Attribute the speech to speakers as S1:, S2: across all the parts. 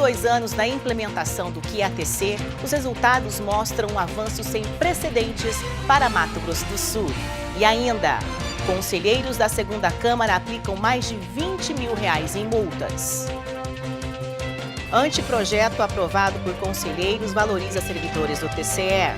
S1: 2 anos da implementação do QATC, os resultados mostram um avanço sem precedentes para Mato Grosso do Sul. E ainda, conselheiros da segunda Câmara aplicam mais de R$20 mil em multas. Anteprojeto aprovado por conselheiros valoriza servidores do TCE.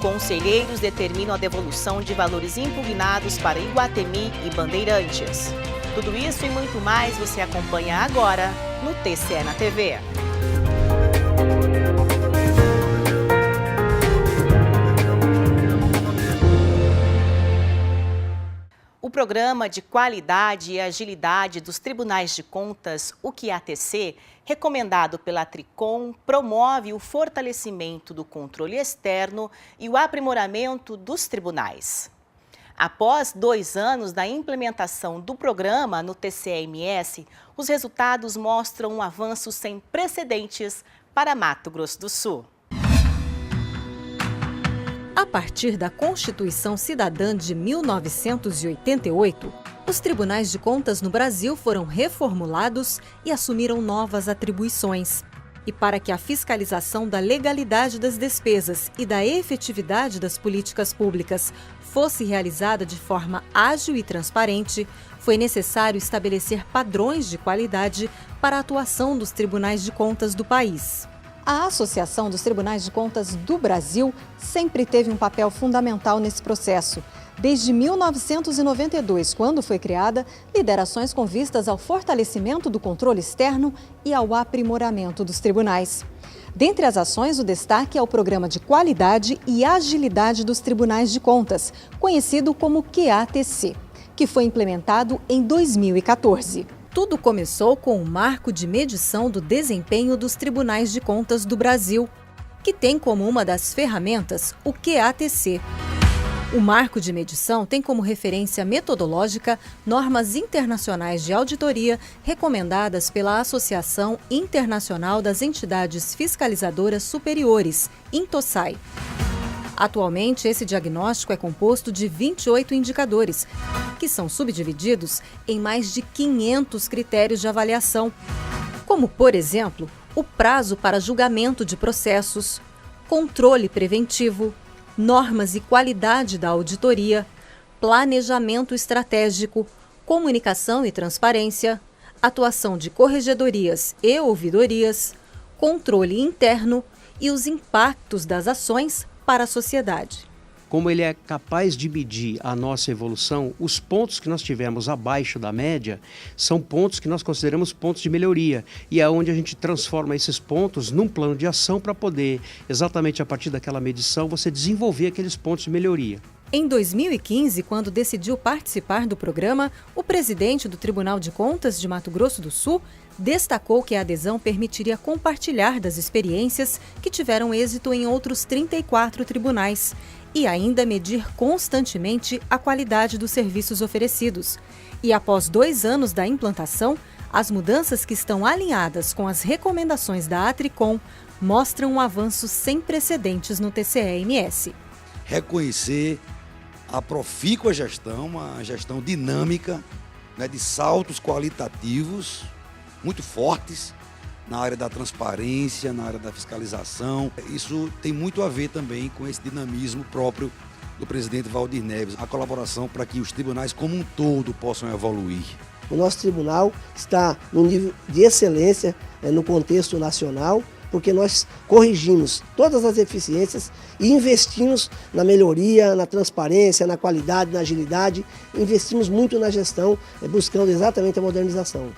S1: Conselheiros determinam a devolução de valores impugnados para Iguatemi e Bandeirantes. Tudo isso e muito mais você acompanha agora no TCE na TV. O Programa de Qualidade e Agilidade dos Tribunais de Contas, o QATC, recomendado pela Tricom, promove o fortalecimento do controle externo e o aprimoramento dos tribunais. Após 2 anos da implementação do programa no TCE-MS, os resultados mostram um avanço sem precedentes para Mato Grosso do Sul.
S2: A partir da Constituição Cidadã de 1988, os tribunais de contas no Brasil foram reformulados e assumiram novas atribuições. E para que a fiscalização da legalidade das despesas e da efetividade das políticas públicas fosse realizada de forma ágil e transparente, foi necessário estabelecer padrões de qualidade para a atuação dos tribunais de contas do país. A Associação dos Tribunais de Contas do Brasil sempre teve um papel fundamental nesse processo. Desde 1992, quando foi criada, lidera ações com vistas ao fortalecimento do controle externo e ao aprimoramento dos tribunais. Dentre as ações, o destaque é o Programa de Qualidade e Agilidade dos Tribunais de Contas, conhecido como QATC, que foi implementado em 2014. Tudo começou com o Marco de Medição do Desempenho dos Tribunais de Contas do Brasil, que tem como uma das ferramentas o QATC. O marco de medição tem como referência metodológica normas internacionais de auditoria recomendadas pela Associação Internacional das Entidades Fiscalizadoras Superiores, INTOSAI. Atualmente, esse diagnóstico é composto de 28 indicadores, que são subdivididos em mais de 500 critérios de avaliação, como, por exemplo, o prazo para julgamento de processos, controle preventivo, normas e qualidade da auditoria, planejamento estratégico, comunicação e transparência, atuação de corregedorias e ouvidorias, controle interno e os impactos das ações para a sociedade.
S3: Como ele é capaz de medir a nossa evolução, os pontos que nós tivemos abaixo da média são pontos que nós consideramos pontos de melhoria. E é onde a gente transforma esses pontos num plano de ação para poder, exatamente a partir daquela medição, você desenvolver aqueles pontos de melhoria.
S2: Em 2015, quando decidiu participar do programa, o presidente do Tribunal de Contas de Mato Grosso do Sul destacou que a adesão permitiria compartilhar das experiências que tiveram êxito em outros 34 tribunais e ainda medir constantemente a qualidade dos serviços oferecidos. E após 2 anos da implantação, as mudanças que estão alinhadas com as recomendações da Atricom mostram um avanço sem precedentes no TCE-MS.
S4: Reconhecer a profícua gestão, uma gestão dinâmica, de saltos qualitativos muito fortes na área da transparência, na área da fiscalização. Isso tem muito a ver também com esse dinamismo próprio do presidente Valdir Neves, a colaboração para que os tribunais como um todo possam evoluir.
S5: O nosso tribunal está no nível de excelência no contexto nacional, porque nós corrigimos todas as deficiências e investimos na melhoria, na transparência, na qualidade, na agilidade, investimos muito na gestão, buscando exatamente a modernização.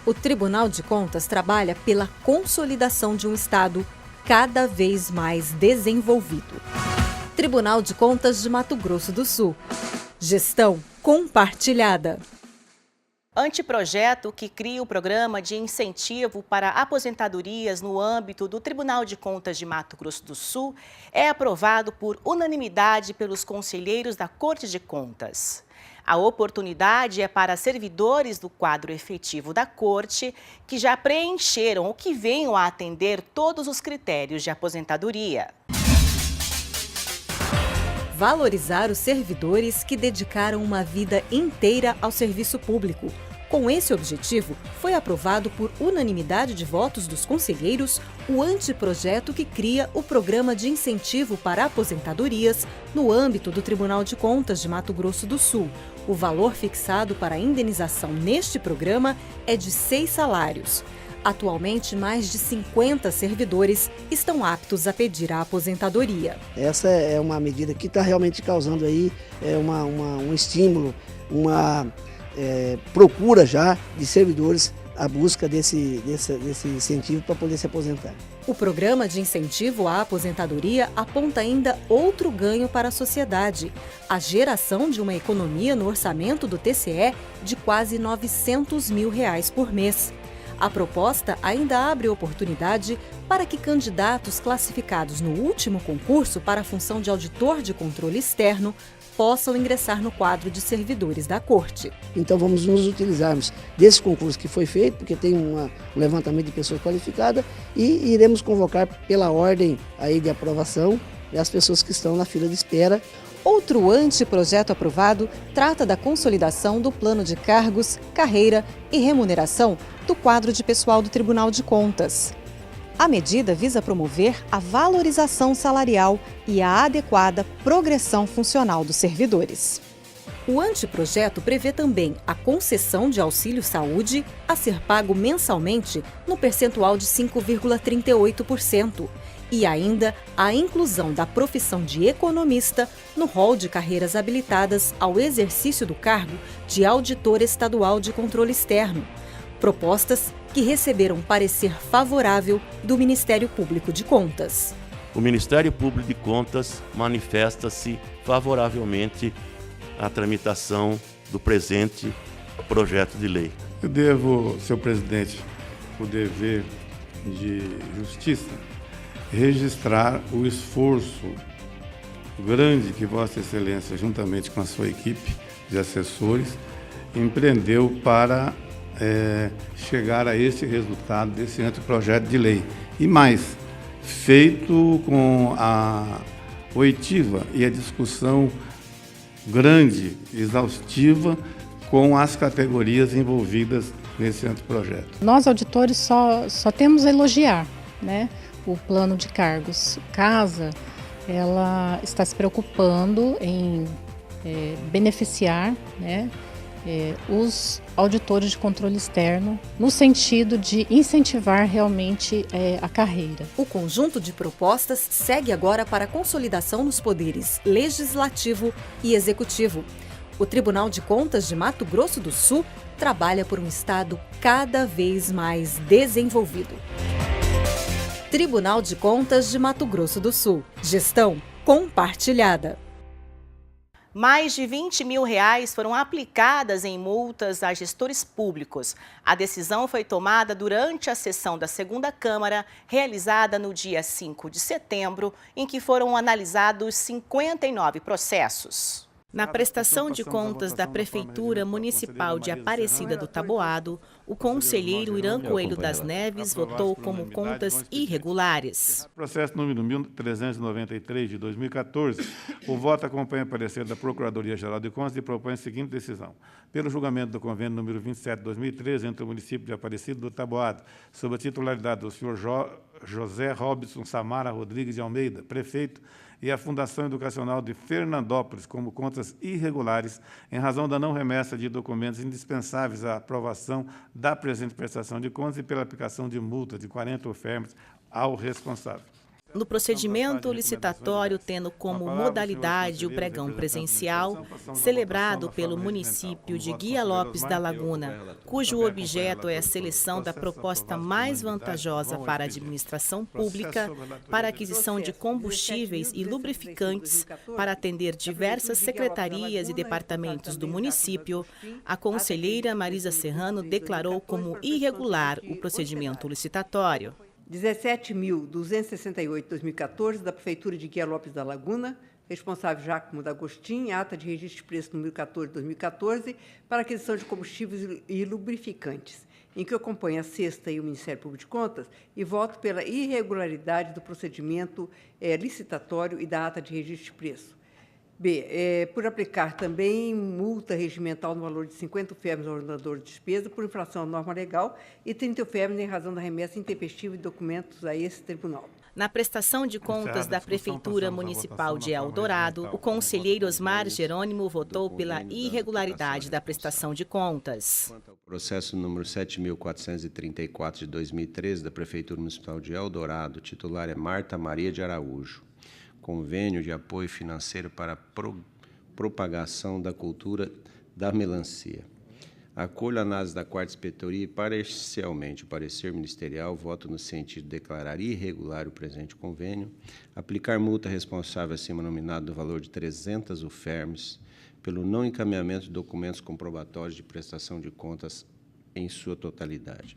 S2: O Tribunal de Contas trabalha pela consolidação de um Estado cada vez mais desenvolvido. Tribunal de Contas de Mato Grosso do Sul. Gestão compartilhada.
S1: Anteprojeto que cria o programa de incentivo para aposentadorias no âmbito do Tribunal de Contas de Mato Grosso do Sul é aprovado por unanimidade pelos conselheiros da Corte de Contas. A oportunidade é para servidores do quadro efetivo da Corte que já preencheram ou que venham a atender todos os critérios de aposentadoria.
S2: Valorizar os servidores que dedicaram uma vida inteira ao serviço público, Com esse objetivo, foi aprovado por unanimidade de votos dos conselheiros o anteprojeto que cria o Programa de Incentivo para Aposentadorias no âmbito do Tribunal de Contas de Mato Grosso do Sul. O valor fixado para a indenização neste programa é de 6 salários. Atualmente, mais de 50 servidores estão aptos a pedir a aposentadoria.
S5: Essa é uma medida que está realmente causando aí um estímulo, uma procura já de servidores à busca desse incentivo para poder se aposentar.
S2: O programa de incentivo à aposentadoria aponta ainda outro ganho para a sociedade: a geração de uma economia no orçamento do TCE de quase R$ 900 mil por mês. A proposta ainda abre oportunidade para que candidatos classificados no último concurso para a função de auditor de controle externo possam ingressar no quadro de servidores da Corte.
S5: Então vamos nos utilizarmos desse concurso que foi feito, porque tem um levantamento de pessoas qualificadas, e iremos convocar pela ordem aí de aprovação as pessoas que estão na fila de espera.
S2: Outro anteprojeto aprovado trata da consolidação do plano de cargos, carreira e remuneração do quadro de pessoal do Tribunal de Contas. A medida visa promover a valorização salarial e a adequada progressão funcional dos servidores. O anteprojeto prevê também a concessão de auxílio-saúde a ser pago mensalmente no percentual de 5,38% e ainda a inclusão da profissão de economista no rol de carreiras habilitadas ao exercício do cargo de auditor estadual de controle externo. Propostas que receberam parecer favorável do Ministério Público de Contas.
S6: O Ministério Público de Contas manifesta-se favoravelmente à tramitação do presente projeto de lei.
S7: Eu devo, senhor presidente, o dever de justiça, registrar o esforço grande que Vossa Excelência, juntamente com a sua equipe de assessores, empreendeu para chegar a esse resultado desse anteprojeto de lei. E mais, feito com a oitiva e a discussão grande, exaustiva, com as categorias envolvidas nesse anteprojeto.
S8: Nós, auditores, só temos a elogiar, né, o plano de cargos. Casa, ela está se preocupando em beneficiar, né, os auditores de controle externo, no sentido de incentivar realmente a carreira.
S2: O conjunto de propostas segue agora para a consolidação nos poderes legislativo e executivo. O Tribunal de Contas de Mato Grosso do Sul trabalha por um estado cada vez mais desenvolvido. Tribunal de Contas de Mato Grosso do Sul. Gestão compartilhada.
S1: Mais de R$20 mil foram aplicadas em multas a gestores públicos. A decisão foi tomada durante a sessão da segunda Câmara, realizada no dia 5 de setembro, em que foram analisados 59 processos. Na prestação de contas da Prefeitura Municipal de Aparecida do Taboado, o conselheiro Irã Coelho das Neves votou como contas irregulares.
S7: Processo número 1393 de 2014, o voto acompanha o parecer da Procuradoria-Geral de Contas e propõe a seguinte decisão. Pelo julgamento do convênio número 27 de 2013 entre o município de Aparecida do Taboado, sob a titularidade do senhor José Robson Samara Rodrigues de Almeida, prefeito, e a Fundação Educacional de Fernandópolis como contas irregulares, em razão da não remessa de documentos indispensáveis à aprovação da presente prestação de contas e pela aplicação de multa de 40 UFERMs ao responsável.
S1: No procedimento licitatório, tendo como modalidade o pregão presencial, celebrado pelo município de Guia Lopes da Laguna, cujo objeto é a seleção da proposta mais vantajosa para a administração pública, para a aquisição de combustíveis e lubrificantes para atender diversas secretarias e departamentos do município, a conselheira Marisa Serrano declarou como irregular o procedimento licitatório.
S9: 17.268/2014, da Prefeitura de Guia Lopes da Laguna, responsável Jacomo D'Agostin, ata de registro de preço número 14/2014, para aquisição de combustíveis e lubrificantes, em que eu acompanho a Sexta e o Ministério Público de Contas e voto pela irregularidade do procedimento licitatório e da ata de registro de preço. B. Por aplicar também multa regimental no valor de 50 UFERMs ao ordenador de despesa por infração à norma legal e 30 UFERMs em razão da remessa intempestiva de documentos a esse tribunal.
S1: Na prestação de contas da Prefeitura Municipal de Eldorado, o conselheiro Osmar Jerônimo votou pela irregularidade da prestação de contas.
S10: Quanto ao processo número 7.434 de 2013 da Prefeitura Municipal de Eldorado, o titular é Marta Maria de Araújo. Convênio de apoio financeiro para a propagação da cultura da melancia. Acolho a análise da 4ª Inspetoria e, parcialmente, o parecer ministerial, voto no sentido de declarar irregular o presente convênio, aplicar multa responsável acima nominado do valor de 300 UFERMs pelo não encaminhamento de documentos comprobatórios de prestação de contas em sua totalidade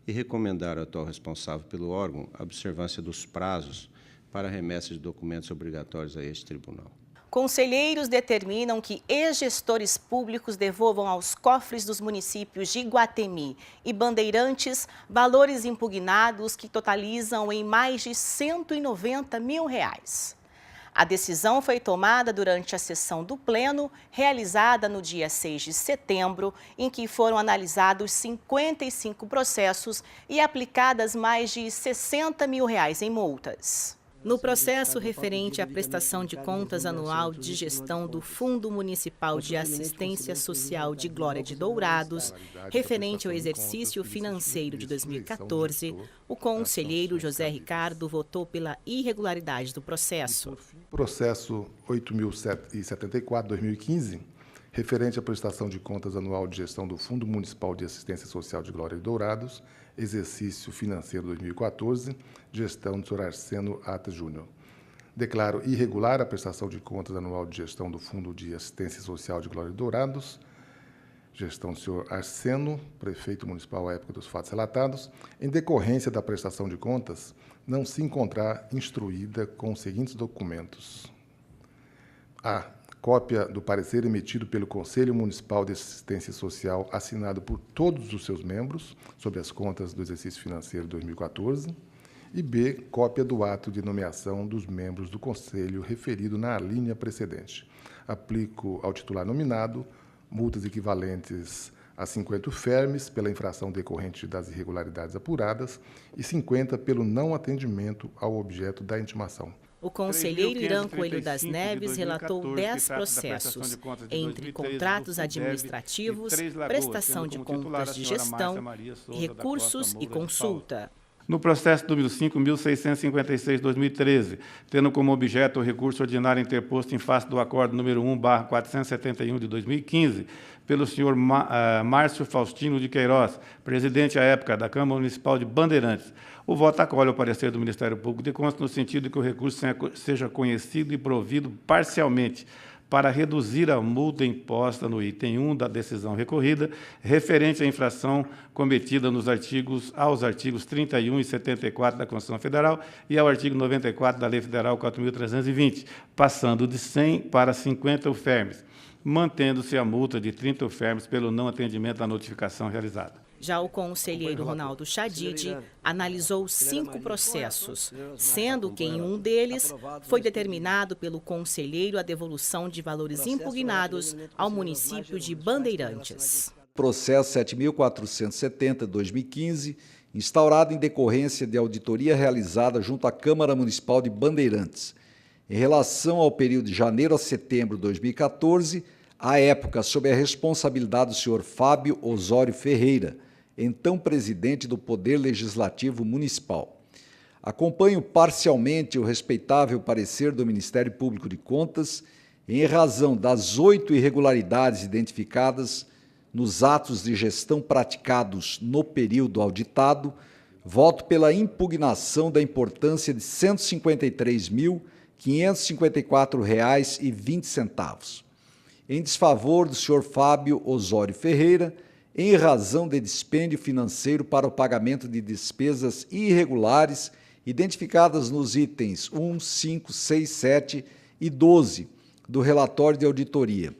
S10: e recomendar ao atual responsável pelo órgão a observância dos prazos para a remessa de documentos obrigatórios a este tribunal.
S1: Conselheiros determinam que ex-gestores públicos devolvam aos cofres dos municípios de Iguatemi e Bandeirantes valores impugnados que totalizam em mais de R$190 mil. A decisão foi tomada durante a sessão do Pleno, realizada no dia 6 de setembro, em que foram analisados 55 processos e aplicadas mais de R$60 mil em multas. No processo referente à prestação de contas anual de gestão do Fundo Municipal de Assistência Social de Glória de Dourados, referente ao exercício financeiro de 2014, o conselheiro José Ricardo votou pela irregularidade do processo.
S11: Processo 8.074/2015, referente à prestação de contas anual de gestão do Fundo Municipal de Assistência Social de Glória de Dourados, exercício financeiro 2014, gestão do Sr. Arseno Atas Júnior. Declaro irregular a prestação de contas anual de gestão do Fundo de Assistência Social de Glória de Dourados, gestão do Sr. Arseno, prefeito municipal à época dos fatos relatados, em decorrência da prestação de contas, não se encontrar instruída com os seguintes documentos. A. Cópia do parecer emitido pelo Conselho Municipal de Assistência Social, assinado por todos os seus membros, sobre as contas do exercício financeiro 2014. E B. Cópia do ato de nomeação dos membros do Conselho referido na linha precedente. Aplico ao titular nominado multas equivalentes a 50 UFERMs pela infração decorrente das irregularidades apuradas e 50 pelo não atendimento ao objeto da intimação.
S1: O conselheiro Irã Coelho das Neves relatou 10 processos, entre contratos administrativos, prestação de contas de gestão, recursos e consulta.
S7: No processo número 5.656/2013, tendo como objeto o recurso ordinário interposto em face do acordo número 1/471 de 2015, pelo senhor Márcio Faustino de Queiroz, presidente à época da Câmara Municipal de Bandeirantes. O voto acolhe o parecer do Ministério Público de Contas no sentido de que o recurso seja conhecido e provido parcialmente para reduzir a multa imposta no item 1 da decisão recorrida, referente à infração cometida aos artigos 31 e 74 da Constituição Federal e ao artigo 94 da Lei Federal 4.320, passando de 100 para 50 UFERMs, mantendo-se a multa de 30 UFERMs pelo não atendimento da notificação realizada.
S1: Já o conselheiro Ronaldo Chadid analisou 5 processos, sendo que em um deles foi determinado pelo conselheiro a devolução de valores impugnados ao município de Bandeirantes.
S12: Processo 7.470/2015, instaurado em decorrência de auditoria realizada junto à Câmara Municipal de Bandeirantes. Em relação ao período de janeiro a setembro de 2014, à época sob a responsabilidade do senhor Fábio Osório Ferreira, então presidente do Poder Legislativo Municipal. Acompanho parcialmente o respeitável parecer do Ministério Público de Contas em razão das 8 irregularidades identificadas nos atos de gestão praticados no período auditado, voto pela impugnação da importância de R$ 153.554,20. Em desfavor do senhor Fábio Osório Ferreira, em razão de dispêndio financeiro para o pagamento de despesas irregulares identificadas nos itens 1, 5, 6, 7 e 12 do relatório de auditoria.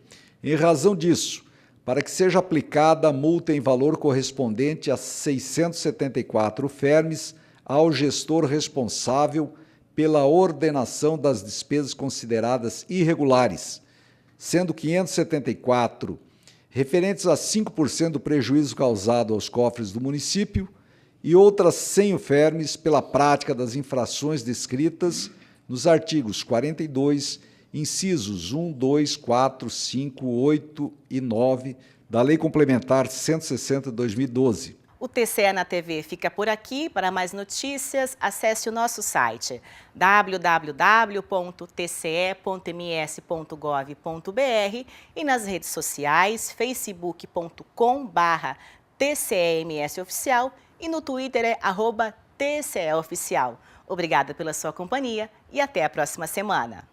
S12: Em razão disso, para que seja aplicada a multa em valor correspondente a 674 UFERMs ao gestor responsável pela ordenação das despesas consideradas irregulares, sendo 574 referentes a 5% do prejuízo causado aos cofres do município e outras 100 UFERMs pela prática das infrações descritas nos artigos 42, incisos 1, 2, 4, 5, 8 e 9 da Lei Complementar 160 de 2012.
S1: O TCE na TV fica por aqui. Para mais notícias, acesse o nosso site www.tce.ms.gov.br e nas redes sociais facebook.com/TCEMSOficial e no Twitter é @TCEOficial. Obrigada pela sua companhia e até a próxima semana.